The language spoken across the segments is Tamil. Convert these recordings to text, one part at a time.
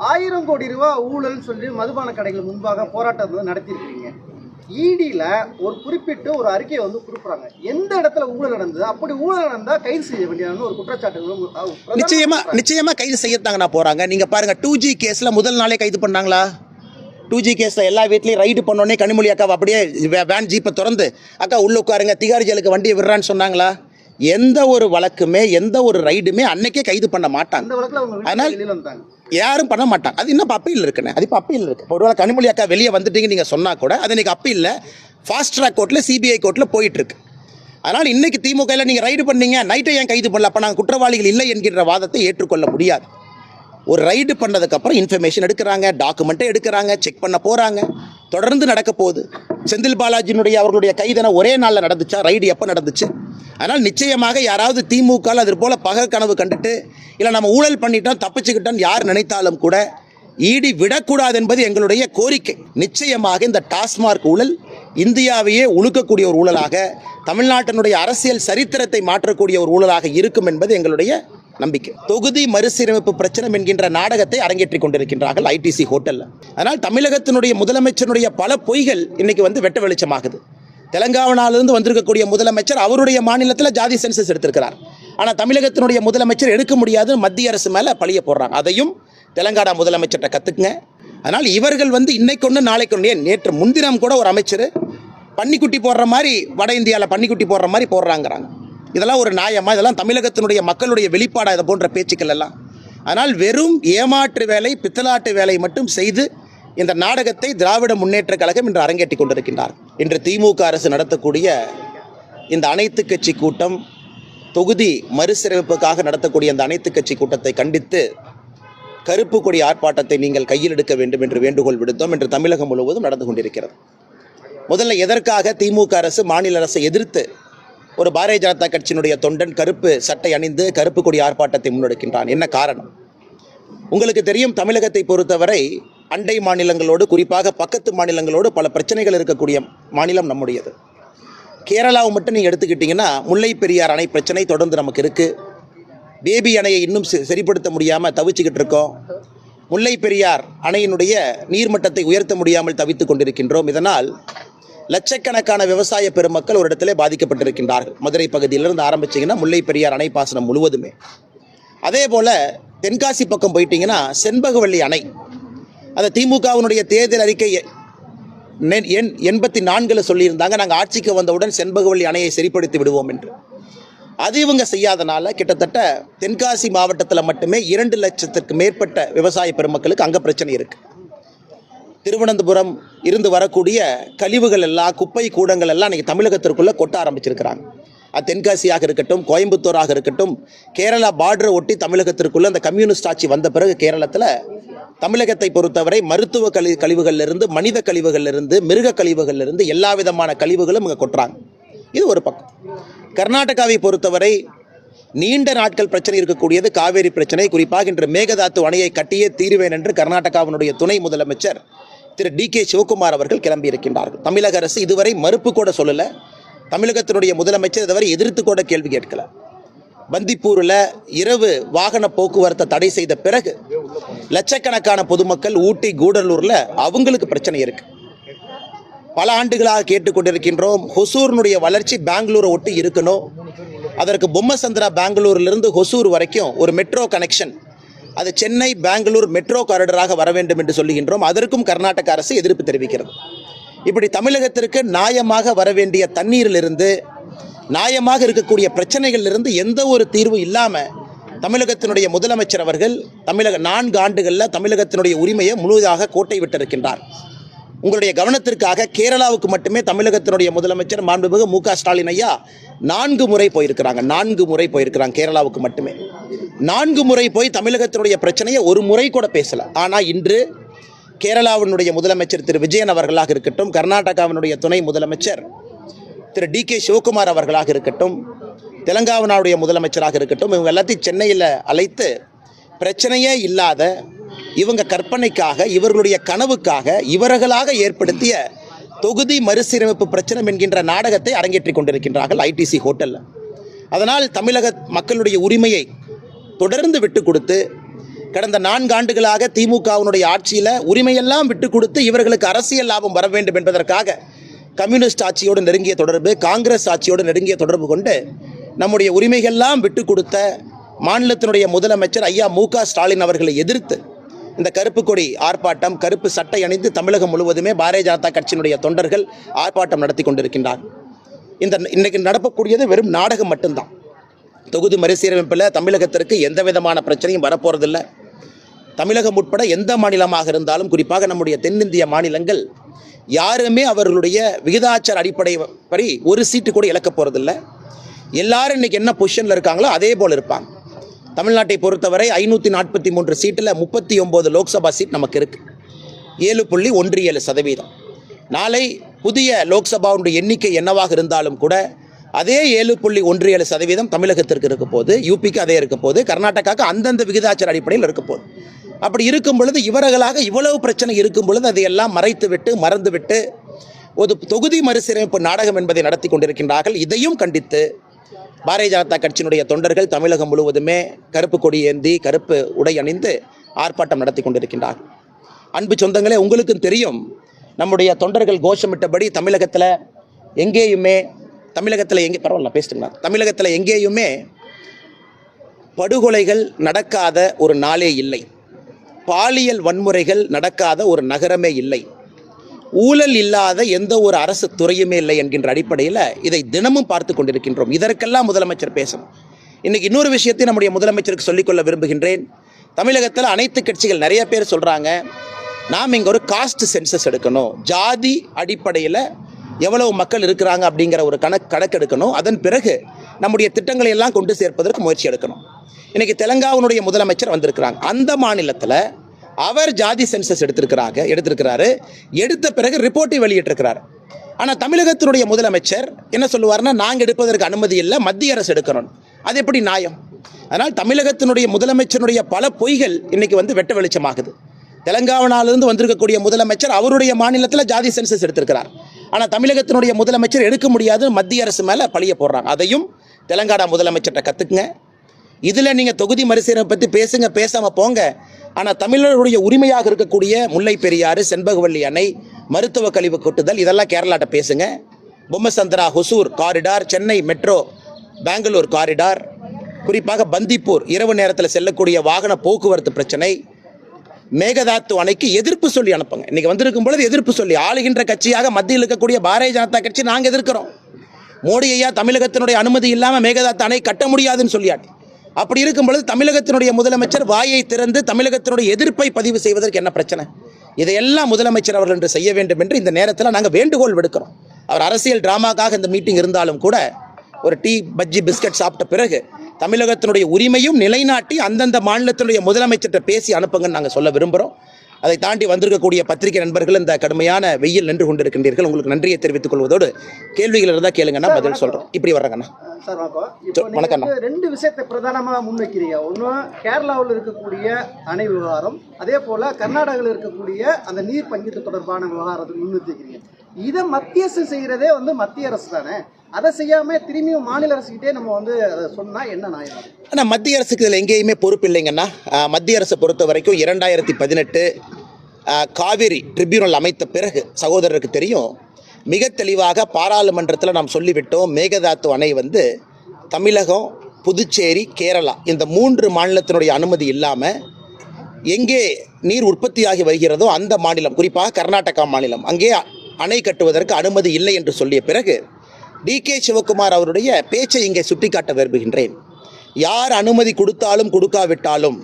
1000 கோடி ரூபாய் ஊழல் சொல்லி மதுபான கடைகள் முன்பாக போராட்டம் நடத்தியிருக்கீங்க. ஈடியில் ஒரு குறிப்பிட்டு ஒரு அறிக்கையை கொடுக்குறாங்க. எந்த இடத்துல ஊழல் நடந்தது, அப்படி ஊழல் நடந்தால் கைது செய்ய வேண்டியது ஒரு குற்றச்சாட்டு நிச்சயமா கைது செய்யத்தாங்கண்ணா போறாங்க. நீங்க பாருங்க, 2G கேஸ்ல முதல் நாளே கைது பண்ணாங்களா? 2G கேஸ்ல எல்லா வீட்லையும் ரைடு பண்ணோடனே கனிமொழி அக்காவை அப்படியே வேன் ஜீப்பை திறந்து அக்கா உள்ள உட்காருங்க திகார் ஜெயிலுக்கு வண்டியை விடுறான்னு சொன்னாங்களா? எந்த ஒரு வழக்குமே எந்த ஒரு ரைடுமே அன்னைக்கே கைது பண்ண மாட்டாங்க. அதனால் யாரும் பண்ண மாட்டாங்க. அது இன்னும் அப்பீல் இருக்குண்ணே. அது இப்போ அப்பீல் இருக்கு. ஒருவேளை கனிமொழி அக்கா வெளியே வந்துட்டீங்க நீங்க சொன்னா கூட அது இன்னைக்கு அப்பீல்ல ஃபாஸ்ட் ட்ராக் கோர்ட்ல CBI கோர்ட்ல போயிட்டு இருக்கு. அதனால் இன்னைக்கு திமுக நீங்க ரைடு பண்ணீங்க, நைட்டை ஏன் கைது பண்ணல? அப்ப நாங்கள் குற்றவாளிகள் இல்லை என்கின்ற வாதத்தை ஏற்றுக்கொள்ள முடியாது. ஒரு ரைடு பண்ணதுக்கப்புறம் இன்ஃபர்மேஷன் எடுக்கிறாங்க, டாக்குமெண்ட்டை எடுக்கிறாங்க, செக் பண்ண போகிறாங்க, தொடர்ந்து நடக்க போகுது. செந்தில் பாலாஜியினுடைய அவர்களுடைய கைதனை ஒரே நாளில் நடந்துச்சா? ரைடு எப்போ நடந்துச்சு? அதனால் நிச்சயமாக யாராவது திமுக அது போல் பகை கனவு கண்டுட்டு இல்லை நம்ம ஊழல் பண்ணிட்டோம் தப்பிச்சுக்கிட்டோம் யார் நினைத்தாலும் கூட ஈடி விடக்கூடாது என்பது எங்களுடைய கோரிக்கை. நிச்சயமாக இந்த டாஸ்மார்க் ஊழல் இந்தியாவையே உழுக்கக்கூடிய ஒரு ஊழலாக, தமிழ்நாட்டினுடைய அரசியல் சரித்திரத்தை மாற்றக்கூடிய ஒரு ஊழலாக இருக்கும் என்பது எங்களுடைய நம்பிக்கை. தொகுதி மறுசீரமைப்பு பிரச்சனை என்கின்ற நாடகத்தை அரங்கேற்றிக் கொண்டிருக்கின்றார்கள் ITC ஹோட்டல்ல. அதனால் தமிழகத்தினுடைய முதலமைச்சருடைய பல பொய்கள் இன்னைக்கு வெட்ட வெளிச்சமாகுது. தெலங்கானாவிலிருந்து வந்திருக்கக்கூடிய முதலமைச்சர் அவருடைய மாநிலத்தில் ஜாதி சென்சஸ் எடுத்திருக்கிறார். ஆனால் தமிழகத்தினுடைய முதலமைச்சர் எடுக்க முடியாது, மத்திய அரசு மேலே பழிய போடுறாங்க. அதையும் தெலங்கானா முதலமைச்சர்கிட்ட கற்றுக்குங்க. அதனால் இவர்கள் இன்னைக்கு ஒன்று நாளைக்கு ஒன்று, நேற்று முன்தினம் கூட ஒரு அமைச்சர் பன்னிக்குட்டி போடுற மாதிரி வட இந்தியாவில் பன்னிக்குட்டி போடுற மாதிரி போடுறாங்கிறாங்க. இதெல்லாம் ஒரு நியாயமா? இதெல்லாம் தமிழகத்தினுடைய மக்களுடைய வெளிப்பாடாக இதை போன்ற பேச்சுக்கள் எல்லாம். ஆனால் வெறும் ஏமாற்று வேலை, பித்தலாட்டு வேலை மட்டும் செய்து இந்த நாடகத்தை திராவிட முன்னேற்ற கழகம் இன்று அரங்கேற்றி கொண்டிருக்கின்றார். இன்று திமுக அரசு நடத்தக்கூடிய இந்த அனைத்து கட்சி கூட்டம், தொகுதி மறுசீரமைப்புக்காக நடத்தக்கூடிய இந்த அனைத்து கட்சி கூட்டத்தை கண்டித்து கருப்பு கொடி ஆர்ப்பாட்டத்தை நீங்கள் கையில் எடுக்க வேண்டும் என்று வேண்டுகோள் விடுத்தோம். இன்று தமிழகம் முழுவதும் நடந்து கொண்டிருக்கிறது. முதல்ல எதற்காக திமுக அரசு மாநில அரசை எதிர்த்து ஒரு பாரதிய ஜனதா கட்சியினுடைய தொண்டன் கருப்பு சட்டை அணிந்து கருப்பு கொடி ஆர்ப்பாட்டத்தை முன்னெடுக்கின்றான்? என்ன காரணம்? உங்களுக்கு தெரியும், தமிழகத்தை பொறுத்தவரை அண்டை மாநிலங்களோடு, குறிப்பாக பக்கத்து மாநிலங்களோடு பல பிரச்சனைகள் இருக்கக்கூடிய மாநிலம் நம்முடையது. கேரளாவை மட்டும் நீங்கள் எடுத்துக்கிட்டிங்கன்னா முல்லை பெரியார் அணை பிரச்சனை தொடர்ந்து நமக்கு இருக்குது. பேபி அணையை இன்னும் சரிப்படுத்த முடியாமல் தவிச்சுக்கிட்டு இருக்கோம். முல்லை பெரியார் அணையினுடைய நீர்மட்டத்தை உயர்த்த முடியாமல் தவித்து கொண்டிருக்கின்றோம். இதனால் லட்சக்கணக்கான விவசாய பெருமக்கள் ஒரு இடத்திலே பாதிக்கப்பட்டிருக்கின்றார்கள். மதுரை பகுதியிலிருந்து ஆரம்பிச்சிங்கன்னா முல்லை பெரியார் அணை பாசனம் முழுவதுமே. அதே போல் தென்காசி பக்கம் போயிட்டீங்கன்னா செண்பகவல்லி அணை, அந்த திமுகவினுடைய தேர்தல் அறிக்கை எண் 84 சொல்லியிருந்தாங்க, நாங்கள் ஆட்சிக்கு வந்தவுடன் செண்பகவல்லி அணையை சரிப்படுத்தி விடுவோம் என்று. அது இவங்க செய்யாதனால கிட்டத்தட்ட தென்காசி மாவட்டத்தில் மட்டுமே 2 லட்சத்திற்கு மேற்பட்ட விவசாய பெருமக்களுக்கு அங்கே பிரச்சனை இருக்குது. திருவனந்தபுரம் இருந்து வரக்கூடிய கழிவுகள் எல்லாம், குப்பை கூடங்கள் எல்லாம் இன்றைக்கி தமிழகத்திற்குள்ளே கொட்ட ஆரம்பிச்சிருக்கிறாங்க. அது தென்காசியாக இருக்கட்டும், கோயம்புத்தூராக இருக்கட்டும், கேரளா பார்டரை ஒட்டி தமிழகத்திற்குள்ளே அந்த கம்யூனிஸ்ட் ஆட்சி வந்த பிறகு கேரளத்தில் தமிழகத்தை பொறுத்தவரை மருத்துவ கழிவுகளிலிருந்து, மனித கழிவுகளிலிருந்து, மிருக கழிவுகளிலிருந்து எல்லா விதமான கழிவுகளும் இங்கே கொட்டுறாங்க. இது ஒரு பக்கம். கர்நாடகாவை பொறுத்தவரை நீண்ட நாட்கள் பிரச்சனை இருக்கக்கூடியது காவேரி பிரச்சனை. குறிப்பாக இன்று மேகதாத்து அணையை கட்டியே தீருவேன் என்று கர்நாடகாவினுடைய துணை முதலமைச்சர் திரு DK சிவகுமார் அவர்கள் கிளம்பியிருக்கின்றார்கள். தமிழக அரசு இதுவரை மறுப்பு கூட சொல்லலை. தமிழகத்தினுடைய முதலமைச்சர் இதுவரை எதிர்த்து கூட கேள்வி கேட்கல. பந்திப்பூரில் இரவு வாகன போக்குவரத்தை தடை செய்த பிறகு லட்சக்கணக்கான பொதுமக்கள் ஊட்டி, கூடலூரில் அவங்களுக்கு பிரச்சனை இருக்கு. பல ஆண்டுகளாக கேட்டுக்கொண்டிருக்கின்றோம், ஹொசூரினுடைய வளர்ச்சி பெங்களூரை ஒட்டி இருக்கணும். அதற்கு பொம்மசந்திரா பெங்களூரிலிருந்து ஹொசூர் வரைக்கும் ஒரு மெட்ரோ கனெக்ஷன், அது சென்னை பெங்களூர் மெட்ரோ காரிடராக வர வேண்டும் என்று சொல்லுகின்றோம். அதற்கும் கர்நாடக அரசு எதிர்ப்பு தெரிவிக்கிறது. இப்படி தமிழகத்திற்கு நியாயமாக வர வேண்டிய தண்ணீரிலிருந்து, நியாயமாக இருக்கக்கூடிய பிரச்சனைகளிலிருந்து எந்த ஒரு தீர்வு இல்லாமல் தமிழகத்தினுடைய முதலமைச்சர் அவர்கள் 4 ஆண்டுகளில் தமிழகத்தினுடைய உரிமையை முழுவதாக கோட்டை விட்டிருக்கின்றார். உங்களுடைய கவனத்திற்காக கேரளாவுக்கு மட்டுமே தமிழகத்தினுடைய முதலமைச்சர் மாண்புமிகு MK ஸ்டாலின் ஐயா 4 முறை போயிருக்கிறாங்க. 4 முறை போயிருக்கிறாங்க கேரளாவுக்கு மட்டுமே. 4 முறை போய் தமிழகத்தினுடைய பிரச்சனையை ஒரு முறை கூட பேசல. ஆனால் இன்று கேரளாவினுடைய முதலமைச்சர் திரு விஜயன் அவர்களாக இருக்கட்டும், கர்நாடகாவினுடைய துணை முதலமைச்சர் திரு DK சிவகுமார் அவர்களாக இருக்கட்டும், தெலங்கானாவுடைய முதலமைச்சராக இருக்கட்டும், இவங்க எல்லாத்தையும் சென்னையில் அழைத்து பிரச்சனையே இல்லாத இவங்க கற்பனைக்காக, இவர்களுடைய கனவுக்காக இவர்களாக ஏற்படுத்திய தொகுதி மறுசீரமைப்பு பிரச்சனை என்கின்ற நாடகத்தை அரங்கேற்றி கொண்டிருக்கின்றார்கள் ITC ஹோட்டலில். அதனால் தமிழக மக்களுடைய உரிமையை தொடர்ந்து விட்டு கொடுத்து கடந்த 4 ஆண்டுகளாக திமுகவினுடைய ஆட்சியில் உரிமையெல்லாம் விட்டு கொடுத்து இவர்களுக்கு அரசியல் லாபம் வர வேண்டும் என்பதற்காக கம்யூனிஸ்ட் ஆட்சியோடு நெருங்கிய தொடர்பு, காங்கிரஸ் ஆட்சியோடு நெருங்கிய தொடர்பு கொண்டு நம்முடைய உரிமைகள்லாம் விட்டு கொடுத்த மாநிலத்தினுடைய முதலமைச்சர் ஐயா மு.க. ஸ்டாலின் அவர்களை எதிர்த்து இந்த கருப்பு கொடி ஆர்ப்பாட்டம், கருப்பு சட்டை அணிந்து தமிழகம் முழுவதுமே பாரதிய ஜனதா கட்சியினுடைய தொண்டர்கள் ஆர்ப்பாட்டம் நடத்தி கொண்டிருக்கின்றார். இன்னைக்கு நடக்கக்கூடியது வெறும் நாடகம் மட்டும்தான். தொகுதி மறுசீரமைப்பில் தமிழகத்திற்கு எந்த விதமான பிரச்சனையும் வரப்போறதில்லை. தமிழகம் உட்பட எந்த மாநிலமாக இருந்தாலும், குறிப்பாக நம்முடைய தென்னிந்திய மாநிலங்கள் யாருமே அவர்களுடைய விகிதாச்சார அடிப்படைப்படி ஒரு சீட்டு கூட இழக்க போகிறதில்லை. எல்லாரும் இன்னைக்கு என்ன பொசிஷனில் இருக்காங்களோ அதே போல் இருப்பாங்க. தமிழ்நாட்டை பொறுத்தவரை 543 சீட்டில் 39 லோக்சபா சீட் நமக்கு இருக்குது. 7.17%. நாளை புதிய லோக்சபாவுடைய எண்ணிக்கை என்னவாக இருந்தாலும் கூட அதே 7.17% தமிழகத்திற்கு இருக்க போது, யூபிக்கு அதே இருக்க போது, கர்நாடகாவுக்கு அந்தந்த விகிதாச்சார அடிப்படையில் இருக்க போகுது. அப்படி இருக்கும் பொழுது இவர்களாக இவ்வளவு பிரச்சனை இருக்கும் பொழுது அதையெல்லாம் மறைத்துவிட்டு மறந்துவிட்டு ஒரு தொகுதி மறுசீரமைப்பு நாடகம் என்பதை நடத்தி கொண்டிருக்கின்றார்கள். இதையும் கண்டித்து பாரதிய ஜனதா கட்சியினுடைய தொண்டர்கள் தமிழகம் முழுவதுமே கருப்பு கொடி ஏந்தி, கருப்பு உடை அணிந்து ஆர்ப்பாட்டம் நடத்தி கொண்டிருக்கின்றார்கள். அன்பு சொந்தங்களே, உங்களுக்கும் தெரியும், நம்முடைய தொண்டர்கள் கோஷமிட்டபடி தமிழகத்தில் எங்கேயுமே படுகொலைகள் நடக்காத ஒரு நாளே இல்லை. பாலியல் வன்முறைகள் நடக்காத ஒரு நகரமே இல்லை. ஊழல் இல்லாத எந்த ஒரு அரசு துறையுமே இல்லை என்கின்ற அடிப்படையில் இதை தினமும் பார்த்து கொண்டிருக்கின்றோம். இதற்கெல்லாம் முதலமைச்சர் பேசணும். இன்னைக்கு இன்னொரு விஷயத்தை நம்முடைய முதலமைச்சருக்கு சொல்லிக்கொள்ள விரும்புகின்றேன். தமிழகத்தில் அனைத்து கட்சிகள் நிறைய பேர் சொல்கிறாங்க, நாம் இங்கே ஒரு காஸ்ட் சென்சஸ் எடுக்கணும், ஜாதி அடிப்படையில் எவ்வளவு மக்கள் இருக்கிறாங்க அப்படிங்கிற ஒரு கணக்கெடுக்கணும், அதன் பிறகு நம்முடைய திட்டங்களை எல்லாம் கொண்டு சேர்ப்பதற்கு முயற்சி எடுக்கணும். இன்னைக்கு தெலங்கானாவுடைய முதலமைச்சர் வந்திருக்கிறாங்க. அந்த மாநிலத்தில் அவர் ஜாதி சென்சஸ் எடுத்திருக்கிறாரு. எடுத்த பிறகு ரிப்போர்ட்டை வெளியிட்டிருக்கிறார். ஆனால் தமிழகத்தினுடைய முதலமைச்சர் என்ன சொல்லுவார்னா, நாங்கள் எடுப்பதற்கு அனுமதி இல்லை, மத்திய அரசு எடுக்கணும். அது எப்படி நியாயம்? அதனால் தமிழகத்தினுடைய முதலமைச்சருடைய பல பொய்கள் இன்னைக்கு வெட்ட வெளிச்சமாகுது. தெலங்கானாவிலிருந்து வந்திருக்கக்கூடிய முதலமைச்சர் அவருடைய மாநிலத்தில் ஜாதி சென்சஸ் எடுத்திருக்கிறார். ஆனால் தமிழகத்தினுடைய முதலமைச்சர் எடுக்க முடியாது, மத்திய அரசு மேலே பழிய போடுறாங்க. அதையும் தெலங்கானா முதலமைச்சர்கிட்ட கற்றுக்குங்க. இதில் நீங்கள் தொகுதி மறுசீரமைப்பு பற்றி பேசுங்க, பேசாமல் போங்க. ஆனால் தமிழர்களுடைய உரிமையாக இருக்கக்கூடிய முல்லை பெரியாறு, செண்பகவல்லி அணை, மருத்துவ கழிவு கொட்டுதல், இதெல்லாம் கேரளாட்ட பேசுங்க. Bommasandra Hosur corridor, Chennai metro Bangalore corridor, குறிப்பாக பந்திப்பூர் இரவு நேரத்தில் செல்லக்கூடிய வாகன போக்குவரத்து பிரச்சனை, மேகதாத்து அணைக்கு எதிர்ப்பு சொல்லி அனுப்புங்க. இன்னைக்கு வந்திருக்கும் பொழுது எதிர்ப்பு சொல்லி, ஆளுகின்ற கட்சியாக மத்தியில் இருக்கக்கூடிய பாரதிய ஜனதா கட்சி நாங்கள் எதிர்க்கிறோம். மோடி ஐயா தமிழகத்தினுடைய அனுமதி இல்லாமல் மேகதாத்து அணை கட்ட முடியாதுன்னு சொல்லியாட்டி, அப்படி இருக்கும் பொழுது தமிழகத்தினுடைய முதலமைச்சர் வாயை திறந்து தமிழகத்தினுடைய எதிர்ப்பை பதிவு செய்வதற்கு என்ன பிரச்சனை? இதையெல்லாம் முதலமைச்சர் அவர்கள் என்று செய்ய வேண்டும் என்று இந்த நேரத்தில் நாங்கள் வேண்டுகோள் விடுக்கிறோம். அவர் அரசியல் டிராமாக்காக இந்த மீட்டிங் இருந்தாலும் கூட ஒரு டீ, பஜ்ஜி, பிஸ்கட் சாப்பிட்ட பிறகு தமிழகத்தினுடைய உரிமையும் நிலைநாட்டி அந்தந்த மாநிலத்தினுடைய முதலமைச்சர்கிட்ட பேசி அனுப்புங்கன்னு நாங்கள் சொல்ல விரும்புகிறோம். அதை தாண்டி வந்திருக்கக்கூடிய பத்திரிகை நண்பர்கள் இந்த கடுமையான வெயில் நின்று கொண்டிருக்கின்றீர்கள். உங்களுக்கு நன்றியை தெரிவித்துக் கொள்வதோடு கேள்விகள் இருந்தால் கேளுங்கண்ணா, பதில் சொல்கிறோம். இப்படி வர்றாங்கண்ணா. சார் வணக்கம். 2 விஷயத்தை பிரதானமாக முன்வைக்கிறீங்க. ஒன்று கேரளாவில் இருக்கக்கூடிய அணை விவகாரம், அதே போல் கர்நாடகாவில் இருக்கக்கூடிய அந்த நீர் பங்கீட்டு தொடர்பான விவகாரத்தை முன்னிறுத்திக்கிறீங்க. இதை மத்திய அரசு செய்கிறதே மத்திய அரசு தானே, அதை செய்யாமல் திரும்பியும் மாநில அரசுக்கிட்டே நம்ம அதை சொன்னால் என்ன நியாயம்? ஆனால் மத்திய அரசுக்கு இதில் எங்கேயுமே பொறுப்பு இல்லைங்கன்னா. மத்திய அரசை பொறுத்த வரைக்கும் 2018 காவிரி ட்ரிபியூனல் அமைத்த பிறகு சகோதரருக்கு தெரியும், மிக தெளிவாக பாராளுமன்றத்தில் நாம் சொல்லிவிட்டோம், மேகதாத்து அணை தமிழகம், புதுச்சேரி, கேரளா இந்த 3 மாநிலத்தினுடைய அனுமதி இல்லாமல் எங்கே நீர் உற்பத்தியாகி வருகிறதோ அந்த மாநிலம், குறிப்பாக கர்நாடகா மாநிலம், அங்கே அணை கட்டுவதற்கு அனுமதி இல்லை என்று சொல்லிய பிறகு டி.கே. சிவகுமார் அவருடைய பேச்சை இங்கே சுட்டிக்காட்ட விரும்புகின்றேன். யார் அனுமதி கொடுத்தாலும் கொடுக்காவிட்டாலும்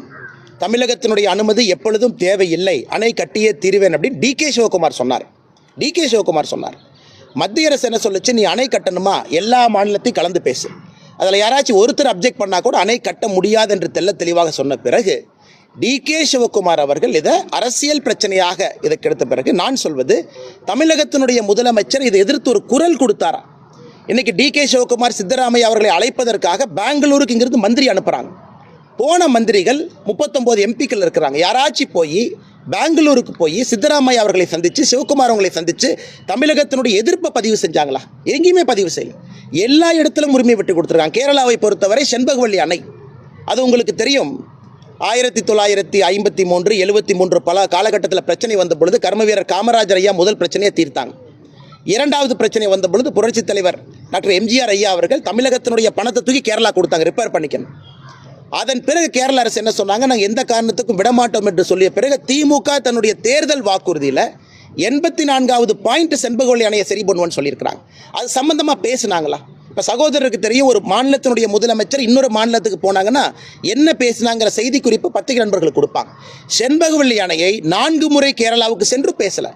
தமிழகத்தினுடைய அனுமதி எப்பொழுதும் தேவையில்லை, அணை கட்டியே தீருவேன் அப்படின்னு டி.கே. சிவகுமார் சொன்னார். மத்திய அரசு என்ன சொல்லுச்சு, நீ அணை கட்டணுமா எல்லா மாநிலத்தையும் கலந்து பேசு, அதில் யாராச்சும் ஒருத்தர் அப்ஜெக்ட் பண்ணால் கூட அணை கட்ட முடியாது என்று தெளிவாக சொன்ன பிறகு டி.கே. சிவகுமார் அவர்கள் இதை அரசியல் பிரச்சனையாக இதற்கு எடுத்த பிறகு நான் சொல்வது, தமிழகத்தினுடைய முதலமைச்சர் இதை எதிர்த்து ஒரு குரல் கொடுத்தாரா? இன்னைக்கு டி.கே. சிவகுமார் சித்தராமையா அவர்களை அழைப்பதற்காக பெங்களூருக்கு இங்கிருந்து மந்திரி அனுப்புகிறாங்க. போன மந்திரிகள் 39 எம்பிக்கள் இருக்கிறாங்க. யாராச்சும் போய் பெங்களூருக்கு போய் சித்தராமையா அவர்களை சந்தித்து, சிவகுமார் அவர்களை சந்தித்து தமிழகத்தினுடைய எதிர்ப்பை பதிவு செஞ்சாங்களா? எங்கேயுமே பதிவு செய்யல. எல்லா இடத்திலும் உரிமை விட்டு கொடுத்துருக்காங்க. கேரளாவை பொறுத்தவரை செண்பகவல்லி அணை, அது உங்களுக்கு தெரியும், 1953, 73 பல காலகட்டத்தில் பிரச்சனை வந்த பொழுது கர்மவீரர் காமராஜர் ஐயா முதல் பிரச்சனையை தீர்த்தாங்க. இரண்டாவது பிரச்சனை வந்த பொழுது புரட்சித் தலைவர் டாக்டர் எம்ஜிஆர் ஐயா அவர்கள் தமிழகத்தினுடைய பணத்தை தூக்கி கேரளா கொடுத்தாங்க, ரிப்பேர் பண்ணிக்கணும். அதன் பிறகு கேரள அரசு என்ன சொன்னாங்க, நாங்கள் எந்த காரணத்துக்கும் விடமாட்டோம் என்று சொல்லிய பிறகு திமுக தன்னுடைய தேர்தல் வாக்குறுதியில் 84வது பாயிண்ட் செண்பகவல்லி அணையை சரி பண்ணுவோன்னு சொல்லியிருக்கிறாங்க. அது சம்பந்தமாக பேசுனாங்களா? இப்போ சகோதரருக்கு தெரியும், ஒரு மாநிலத்தினுடைய முதலமைச்சர் இன்னொரு மாநிலத்துக்கு போனாங்கன்னா என்ன பேசினாங்கிற செய்தி குறிப்பு பத்திரிகை நண்பர்களுக்கு கொடுப்பாங்க. செண்பகவல்லி அணையை 4 முறை கேரளாவுக்கு சென்று பேசலை.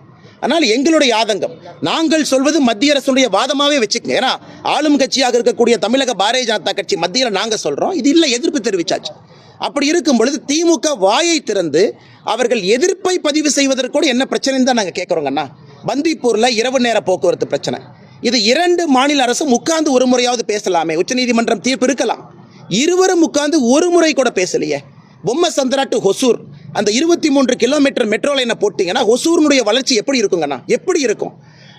ஆனால் எங்களுடைய ஆதங்கம், நாங்கள் சொல்வது மத்திய அரசுடைய வாதமாகவே வச்சுக்கங்க. ஏன்னா ஆளும் கட்சியாக இருக்கக்கூடிய தமிழக பாரதிய ஜனதா கட்சி மத்தியில் நாங்கள் சொல்கிறோம், இது இல்லை எதிர்ப்பு தெரிவிச்சாச்சு. அப்படி இருக்கும் பொழுது திமுக வாயை திறந்து அவர்கள் எதிர்ப்பை பதிவு செய்வதற்கூட என்ன பிரச்சனைன்னு தான் நாங்கள் கேட்குறோங்கண்ணா. பந்திப்பூரில் இரவு நேர போக்குவரத்து பிரச்சனை, இது 2 மாநில அரசும் உட்கார்ந்து ஒரு முறையாவது பேசலாமே. உச்சநீதிமன்றம் தீர்ப்பு இருக்கலாம், இருவரும் உட்கார்ந்து ஒரு முறை கூட பேசலையே. பொம்மை சந்திரா டு ஹொசூர் அந்த 23 கிலோமீட்டர் மெட்ரோ லைனை போட்டிங்கன்னா ஹொசூரினுடைய வளர்ச்சி எப்படி இருக்குங்கண்ணா? எப்படி இருக்கும்?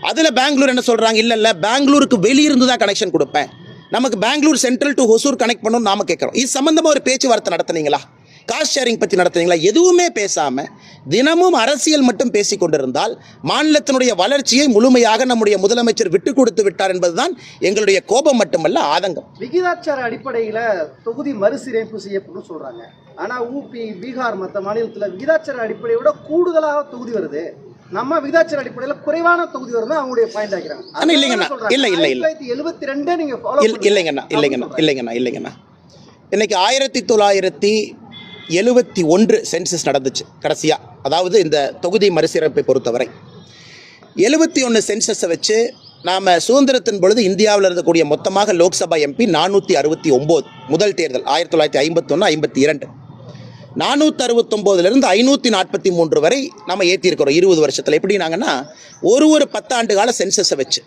அதில் பெங்களூர் என்ன சொல்கிறாங்க, இல்லை பெங்களூருக்கு வெளியிருந்து தான் கனெக்ஷன் கொடுப்பேன், நமக்கு Bangalore central to Hosur connect பண்ணணும்னு நாம கேட்குறோம். இது சம்பந்தமாக ஒரு பேச்சுவார்த்தை நடத்துனீங்களா? காஸ்ட் ஷேரிங் பற்றி நடத்துனீங்களா? எதுவுமே பேசாமல் தினமும் அரசியல் மட்டும் பேசி கொண்டிருந்தால் மாநிலத்தினுடைய வளர்ச்சியை முழுமையாக நம்முடைய முதலமைச்சர் விட்டு கொடுத்து விட்டார் என்பதுதான் எங்களுடைய கோபம் மட்டுமல்ல, ஆதங்கம். விகிதாச்சார அடிப்படையில் தொகுதி மறுசீரமைப்பு செய்யப்படும் சொல்றாங்க. ஆனால் ஊபி, பீகார் மற்ற மாநிலத்தில் விகிதாச்சார அடிப்படையை விட கூடுதலாக தொகுதி வருது, நம்ம விகிதாச்சார அடிப்படையில் குறைவான தொகுதி வருது அவங்களுடைய பாயிண்ட் ஆகிறாங்க. ஆனால் இல்லைங்கண்ணா, இல்லை 1972 நீங்க ஃபாலோ இல்லைங்கண்ணா. இன்னைக்கு 1971 சென்சஸ் நடந்துச்சு கடைசியாக, அதாவது இந்த தொகுதி மறுசீரமைப்பை பொறுத்தவரை 71 சென்சஸை வச்சு நாம் சுதந்திரத்தின் பொழுது இந்தியாவில் இருக்கக்கூடிய மொத்தமாக லோக்சபா எம்பி 469. முதல் தேர்தல் 1951-52 469லிருந்து 543 வரை நம்ம ஏற்றிருக்கிறோம் 20 வருஷத்தில். எப்படின்னாங்கன்னா ஒரு 10 ஆண்டு கால சென்சஸை வச்சு.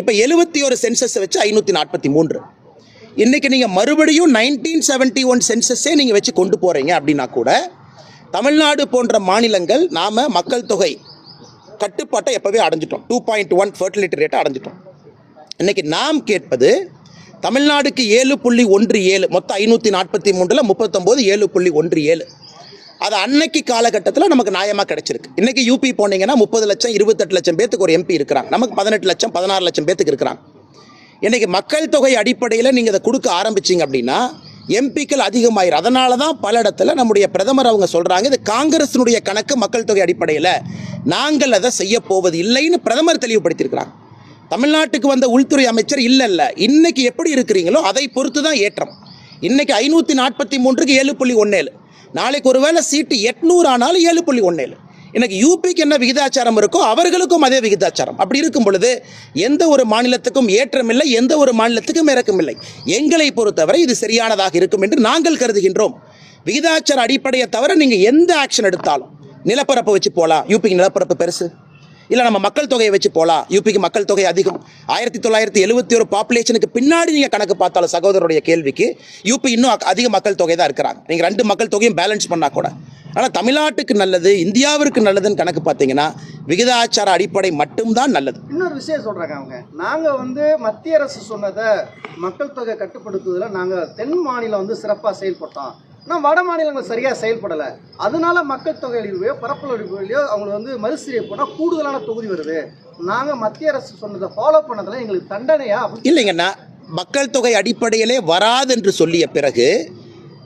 இப்போ 71 சென்சஸை வச்சு 543. இன்றைக்கி நீங்கள் மறுபடியும் 1971 சென்சஸே நீங்கள் வச்சு கொண்டு போகிறீங்க அப்படின்னா கூட தமிழ்நாடு போன்ற மாநிலங்கள் நாம் மக்கள் தொகை கட்டுப்பாட்டை எப்போவே அடைஞ்சிட்டோம். 2.1 ஃபர்டிலிட்டி ரேட்டை அடைஞ்சிட்டோம். இன்றைக்கி நாம் கேட்பது தமிழ்நாடுக்கு 7.17, மொத்தம் 543ல் 39 7.17. அது அன்னைக்கு காலகட்டத்தில் நமக்கு நியாயமாக கிடைச்சிருக்கு. இன்றைக்கி யூபி போனீங்கன்னா 30 லட்சம் 28 லட்சம் பேத்துக்கு ஒரு எம்பி இருக்கிறாங்க, நமக்கு 18 லட்சம் 16 லட்சம் பேத்துக்கு இருக்கிறாங்க. இன்றைக்கி மக்கள் தொகை அடிப்படையில் நீங்கள் அதை கொடுக்க ஆரம்பிச்சிங்க அப்படின்னா எம்பிக்கள் அதிகமாயிரும். அதனால தான் பல இடத்துல நம்முடைய பிரதமர் அவங்க சொல்கிறாங்க, இது காங்கிரஸினுடைய கணக்கு மக்கள் தொகை அடிப்படையில், நாங்கள் அதை செய்ய போவது இல்லைன்னு பிரதமர் தெளிவுபடுத்தியிருக்கிறாங்க. தமிழ்நாட்டுக்கு வந்த உள்துறை அமைச்சர் இல்லை இன்னைக்கு எப்படி இருக்கிறீங்களோ அதை பொறுத்து தான் ஏற்றம். இன்னைக்கு 543க்கு 7.17, நாளைக்கு ஒருவேளை சீட்டு 800 ஆனாலும் 7.17. இன்னைக்கு யூபிக்கு என்ன விகிதாச்சாரம் இருக்கோ அவர்களுக்கும் அதே விகிதாச்சாரம். அப்படி இருக்கும் பொழுது எந்த ஒரு மாநிலத்துக்கும் ஏற்றமில்லை, எந்த ஒரு மாநிலத்துக்கும் இறக்கமில்லை. எங்களை பொறுத்தவரை இது சரியானதாக இருக்கும் என்று நாங்கள் கருதுகின்றோம். விகிதாச்சார அடிப்படையை தவிர நீங்கள் எந்த ஆக்ஷன் எடுத்தாலும், நிலப்பரப்பை வச்சு போகலாம், யூபிக்கு நிலப்பரப்பு பெருசு, இல்லை நம்ம மக்கள் தொகையை வச்சு போகலாம், யூபிக்கு மக்கள் தொகை அதிகம். 1971 பாப்புலேஷனுக்கு பின்னாடி நீங்கள் கணக்கு பார்த்தாலும் சகோதரருடைய கேள்விக்கு யூபி இன்னும் அதிக மக்கள் தொகை தான் இருக்கிறாங்க. நீங்கள் 2 மக்கள் தொகையும் பேலன்ஸ் பண்ணால் கூட. ஆனால் தமிழ்நாட்டுக்கு நல்லது, இந்தியாவிற்கு நல்லதுன்னு கணக்கு பார்த்தீங்கன்னா விகிதாச்சார அடிப்படை மட்டும்தான் நல்லது. இன்னொரு விஷயம் சொல்கிறாங்க அவங்க, நாங்கள் மத்திய அரசு சொன்னதை மக்கள் தொகை கட்டுப்படுத்துவதில் நாங்கள் தென் மாநிலம் சிறப்பாக செயல்பட்டோம், ஆனால் வட மாநிலங்கள் சரியாக செயல்படலை, அதனால மக்கள் தொகையிலையோ பரப்பளவிலையோ அவங்களை மறுசீரமைப்பு போனால் கூடுதலான தொகுதி வருது, நாங்கள் மத்திய அரசு சொன்னதை ஃபாலோ பண்ணதில் எங்களுக்கு தண்டனையா? இல்லைங்கண்ணா, மக்கள் தொகை அடிப்படையிலே வராது என்று சொல்லிய பிறகு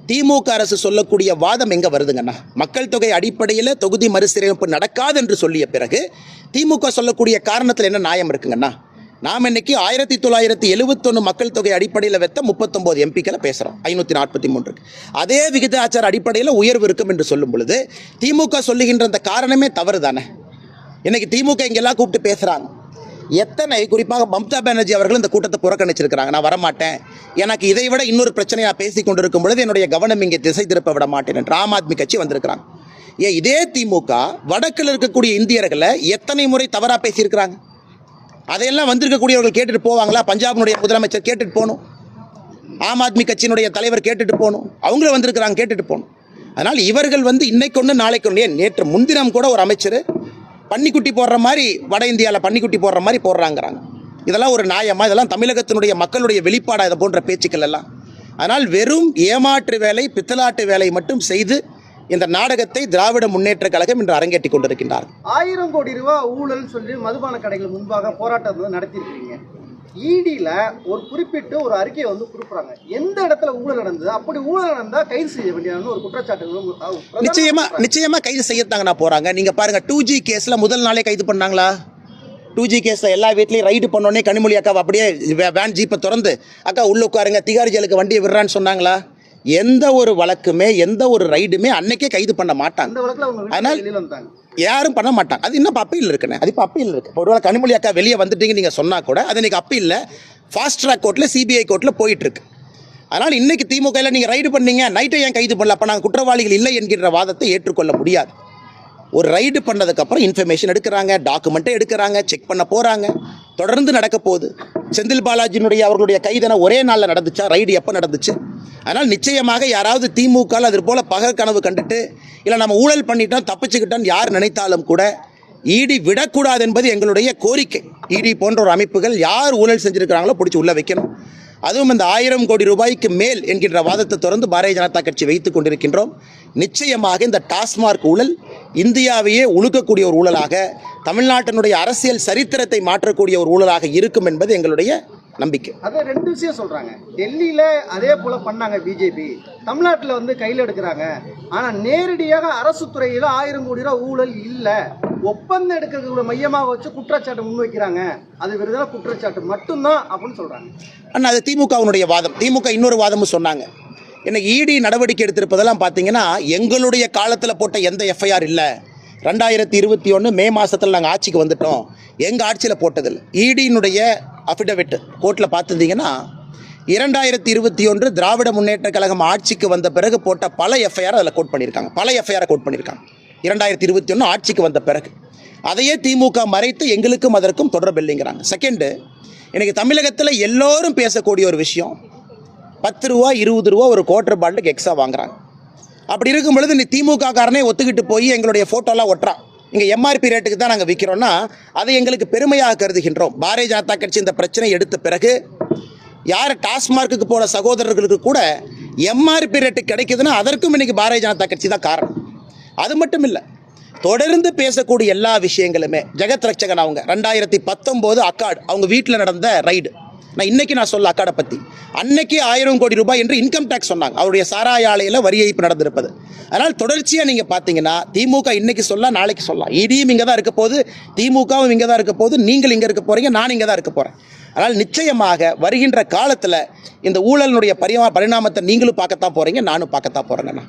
திமுக அரசு சொல்லக்கூடிய வாதம் எங்கே வருதுங்கண்ணா? மக்கள் தொகை அடிப்படையில் தொகுதி மறுசீரமைப்பு நடக்காது என்று சொல்லிய பிறகு திமுக சொல்லக்கூடிய காரணத்தில் என்ன நியாயம் இருக்குங்கண்ணா? நாம் இன்னைக்கு 1971 மக்கள் தொகை அடிப்படையில் வைத்த 39 எம்பிக்களை பேசுகிறோம் 543. அதே விகிதாச்சார அடிப்படையில் உயர்வு இருக்கும் என்று சொல்லும் பொழுது திமுக சொல்லுகின்ற அந்த காரணமே தவறு தானே? இன்னைக்கு திமுக இங்கெல்லாம் கூப்பிட்டு பேசுகிறாங்க. எத்தனை, குறிப்பாக மம்தா பானர்ஜி அவர்கள் இந்த கூட்டத்தை புறக்கணிச்சிருக்கிறாங்க. நான் வரமாட்டேன், எனக்கு இதை விட இன்னொரு பிரச்சனையை பேசி கொண்டிருக்கும் பொழுது என்னுடைய கவனம் இங்கே திசை திருப்ப விட மாட்டேன் என்று ஆம் ஆத்மி கட்சி வந்திருக்கிறாங்க. இதே திமுக வடக்கில் இருக்கக்கூடிய இந்தியர்களை எத்தனை முறை தவறாக பேசியிருக்கிறாங்க. அதையெல்லாம் வந்திருக்கக்கூடியவர்கள் கேட்டுட்டு போவாங்களா? பஞ்சாபினுடைய முதலமைச்சர் கேட்டுட்டு போகணும், ஆம் ஆத்மி கட்சியினுடைய தலைவர் கேட்டுட்டு போகணும், அவங்களும் வந்திருக்கிறாங்க கேட்டுட்டு போகணும். அதனால் இவர்கள் இன்னைக்கு ஒன்று நாளைக்கு ஒன்று, நேற்று முன்தினம் கூட ஒரு அமைச்சர் பன்னிக்குட்டி போடுற மாதிரி வட இந்தியாவில் பன்னிக்குட்டி போடுற மாதிரி போடுறாங்கிறாங்க. இதெல்லாம் ஒரு நியாயமா? இதெல்லாம் தமிழகத்தினுடைய மக்களுடைய வெளிப்பாடாக இதை போன்ற பேச்சுக்கள் எல்லாம் ஆனால் வெறும் ஏமாற்று வேலை, பித்தலாட்டு வேலை மட்டும் செய்து இந்த நாடகத்தை திராவிட முன்னேற்ற கழகம் இன்று அரங்கேற்றி கொண்டிருக்கின்றார். 1000 கோடி ரூபாய் ஊழல் சொல்லி மதுபான கடைகள் முன்பாக போராட்டம் வந்து நடத்தியிருக்கீங்க. இடியில ஒரு குறிப்பிட்டு ஒரு அறிக்கையை வந்து கொடுக்குறாங்க. எந்த இடத்துல ஊழல் நடந்தது, அப்படி ஊழல் நடந்தா கைது செய்ய வேண்டியது ஒரு குற்றச்சாட்டு நிச்சயமா கைது செய்யத்தாங்கண்ணா போறாங்க. நீங்க பாருங்க, 2G கேஸ்ல முதல் நாளே கைது பண்ணாங்களா? 2G கேஸ்ல எல்லா வீட்லையும் ரைடு பண்ணோடனே கனிமொழி அக்காவை அப்படியே வேன் ஜீப்பை திறந்து அக்கா உள்ள உட்காருங்க, திகார் ஜெயிலுக்கு வண்டியை விடுறான்னு சொன்னாங்களா? எந்த ஒரு வழக்குமே, எந்த ஒரு ரைடுமே அன்னைக்கே கைது பண்ண மாட்டாங்க. அதனால் யாரும் பண்ண மாட்டாங்க. அது இன்னும் அப்பீல் இருக்குண்ணே, அது இப்போ அப்பீல் இருக்கு. ஒருவேளை கனிமொழி அக்கா வெளியே வந்துட்டீங்க நீங்க சொன்னா கூட அது இன்னைக்கு அப்பீல்ல ஃபாஸ்ட் ட்ராக் கோர்ட்ல, சிபிஐ கோர்ட்ல போயிட்டு இருக்கு. அதனால் இன்னைக்கு திமுக நீங்க ரைடு பண்ணீங்க, நைட்டை ஏன் கைது பண்ணல, அப்ப நாங்கள் குற்றவாளிகள் இல்லை என்கின்ற வாதத்தை ஏற்றுக்கொள்ள முடியாது. ஒரு ரைடு பண்ணதுக்கப்புறம் இன்ஃபர்மேஷன் எடுக்கிறாங்க, டாக்குமெண்ட்டை எடுக்கிறாங்க, செக் பண்ண போகிறாங்க, தொடர்ந்து நடக்க போகுது. செந்தில் பாலாஜியினுடைய அவர்களுடைய கைதனை ஒரே நாளில் நடந்துச்சா? ரைடு எப்போ நடந்துச்சு? அதனால் நிச்சயமாக யாராவது திமுக அது போல் பகல் கனவு கண்டுட்டு இல்லை நம்ம ஊழல் பண்ணிட்டோம் தப்பிச்சுக்கிட்டோம் யார் நினைத்தாலும் கூட இடி விடக்கூடாது என்பது எங்களுடைய கோரிக்கை. இடி போன்ற ஒரு அமைப்புகள் யார் ஊழல் செஞ்சுருக்கிறாங்களோ பிடிச்சி உள்ளே வைக்கணும். அதுவும் இந்த 1000 கோடி ரூபாய்க்கு மேல் என்கின்ற வாதத்தை தொடர்ந்து பாரதிய ஜனதா கட்சி வைத்துக் கொண்டிருக்கின்றோம். நிச்சயமாக இந்த டாஸ்மார்க் ஊழல் இந்தியாவையே உழுக்கக்கூடிய ஒரு ஊழலாக, தமிழ்நாட்டினுடைய அரசியல் சரித்திரத்தை மாற்றக்கூடிய ஒரு ஊழலாக இருக்கும் என்பது எங்களுடைய நம்பிக்கை. அதை 2 விஷயம் சொல்றாங்க. டெல்லியில அதே போல பண்ணாங்க பிஜேபி, தமிழ்நாட்டில் வந்து கையில் எடுக்கிறாங்க. ஆனா நேரடியாக அரசு துறையில 1000 கோடி ரூபாய் ஊழல் இல்லை, ஒப்பந்தம் எடுக்கிறதுக்கு மையமாக வச்சு குற்றச்சாட்டு முன்வைக்கிறாங்க. அது விருதான குற்றச்சாட்டு மட்டும்தான் அப்படின்னு சொல்றாங்க. ஆனால் அது திமுகவினுடைய வாதம். திமுக இன்னொரு வாதமும் சொன்னாங்க. இன்னைக்கு இடி நடவடிக்கை எடுத்திருப்பதெல்லாம் பார்த்தீங்கன்னா எங்களுடைய காலத்தில் போட்ட எந்த எஃப்ஐஆர் இல்லை. 2021 மே மாதத்தில் நாங்கள் ஆட்சிக்கு வந்துட்டோம், எங்கள் ஆட்சியில் போட்டதில்லை. இடியினுடைய அஃபிடவிட் கோர்ட்டில் பார்த்துருந்தீங்கன்னா 2021 திராவிட முன்னேற்ற கழகம் ஆட்சிக்கு வந்த பிறகு போட்ட பல எஃப்ஐஆர் அதில் கோட் பண்ணியிருக்காங்க. 2021 ஆட்சிக்கு வந்த பிறகு அதையே திமுக மறைத்து எங்களுக்கும் அதற்கும் தொடர்பில்லைங்கிறாங்க. செகண்டு, எனக்கு தமிழகத்தில் எல்லோரும் பேசக்கூடிய ஒரு விஷயம், 10 ரூபா 20 ரூபா ஒரு குவார்டர் பாட்டிலுக்கு எக்ஸ்ட்ரா வாங்குறாங்க. அப்படி இருக்கும் பொழுது நீ திமுக காரனே ஒத்துக்கிட்டு போய் எங்களுடைய ஃபோட்டோலாம் ஒட்டுறான், இங்கே எம்ஆர்பி ரேட்டுக்கு தான் நாங்கள் விற்கிறோன்னா அதை எங்களுக்கு பெருமையாக கருதுகின்றோம். பாரதிய ஜனதா கட்சி இந்த பிரச்சனை எடுத்த பிறகு யார் டாஸ்மார்க்குக்கு போன சகோதரர்களுக்கு கூட எம்ஆர்பி ரேட்டு கிடைக்குதுன்னா அதற்கும் இன்னைக்கு பாரதிய ஜனதா கட்சி தான் காரணம். அது மட்டும் இல்லை, தொடர்ந்து பேசக்கூடிய எல்லா விஷயங்களுமே ஜெகத் ரட்சகன் அவங்க 2019 அக்காடு அவங்க வீட்டில் நடந்த ரைடு. நான் சொல்ல அக்காடை பற்றி, அன்னைக்கு 1000 கோடி ரூபாய் என்று இன்கம் டேக்ஸ் சொன்னாங்க. அவருடைய சாராய ஆலையில் வரி ஏய்ப்பு நடந்திருப்பது. அதனால் தொடர்ச்சியாக நீங்கள் பார்த்தீங்கன்னா திமுக இன்னைக்கு சொல்லலாம், நாளைக்கு சொல்லலாம். இடியும் இங்கே தான் இருக்க போகுது, திமுகவும் இங்கே தான் இருக்க போகுது, நீங்கள் இங்கே இருக்க போகிறீங்க, நான் இங்கே தான் இருக்க போகிறேன். அதனால் நிச்சயமாக வருகின்ற காலத்தில் இந்த ஊழலினுடைய பரிணாமத்தை நீங்களும் பார்க்கத்தான் போகிறீங்க, நானும் பார்க்கத்தான் போகிறேங்கண்ணா.